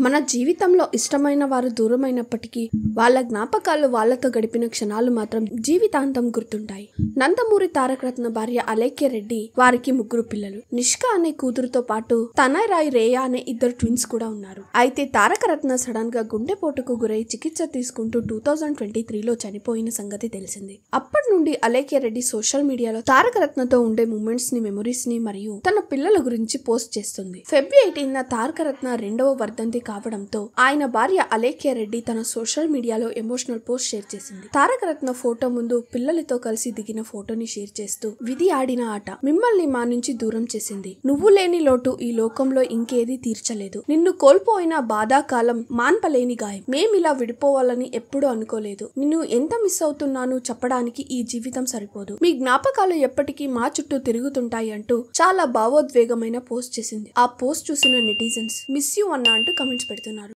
మన జీవితంలో ఇష్టమైన వారు దూరమైనప్పటికీ వాళ్ళ జ్ఞాపకాలు వాళ్ళతో గడిపిన క్షణాలు మాత్రం జీవితాంతం గుర్తుంటాయి. నందమూరి తారక రత్న భార్య అలేఖ్య రెడ్డి వారికి 3 పిల్లలు. నిష్కా అనే కూతురుతో పాటు తనయరాయ్ రేయా అనే 2 ట్విన్స్ కూడా ఉన్నారు. అయితే తారక రత్న సడన్ గా గుండెపోటుకు గురై చికిత్స తీసుకుంటూ 2023లో చనిపోయిన సంగతి తెలిసింది. అప్పటి నుండి అలేఖ్య రెడ్డి సోషల్ మీడియాలో తారక రత్నతో ఉండే మూమెంట్స్ ని, మెమరీస్ ని మరియు తన పిల్లల గురించి పోస్ట్ చేస్తుంది. ఫెబ్రవరి 18న తారక రత్న 2వ వర్ధంతి కావడంతో ఆయన భార్య అలేఖ్య రెడ్డి తన సోషల్ మీడియాలో ఎమోషనల్ పోస్ట్ షేర్ చేసింది. తారక రత్న ఫోటో ముందు పిల్లలతో కలిసి దిగిన ఫోటోని షేర్ చేస్తూ, విధి ఆడిన ఆట మిమ్మల్ని మా నుంచి దూరం చేసింది. నువ్వు లేని లోటు ఈ లోకంలో ఇంకేది తీర్చలేదు. నిన్ను కోల్పోయిన బాధాకాలం మాన్పలేని గాయం. మేమిలా విడిపోవాలని ఎప్పుడూ అనుకోలేదు. నిన్ను ఎంత మిస్ అవుతున్నాను చెప్పడానికి ఈ జీవితం సరిపోదు. మీ జ్ఞాపకాలు ఎప్పటికీ మా చుట్టూ తిరుగుతుంటాయి అంటూ చాలా భావోద్వేగమైన పోస్ట్ చేసింది. ఆ పోస్ట్ చూసిన నెటిజన్స్ మిస్ యూ అన్నా అంటూ కమెంట్స్ పెడుతున్నారు.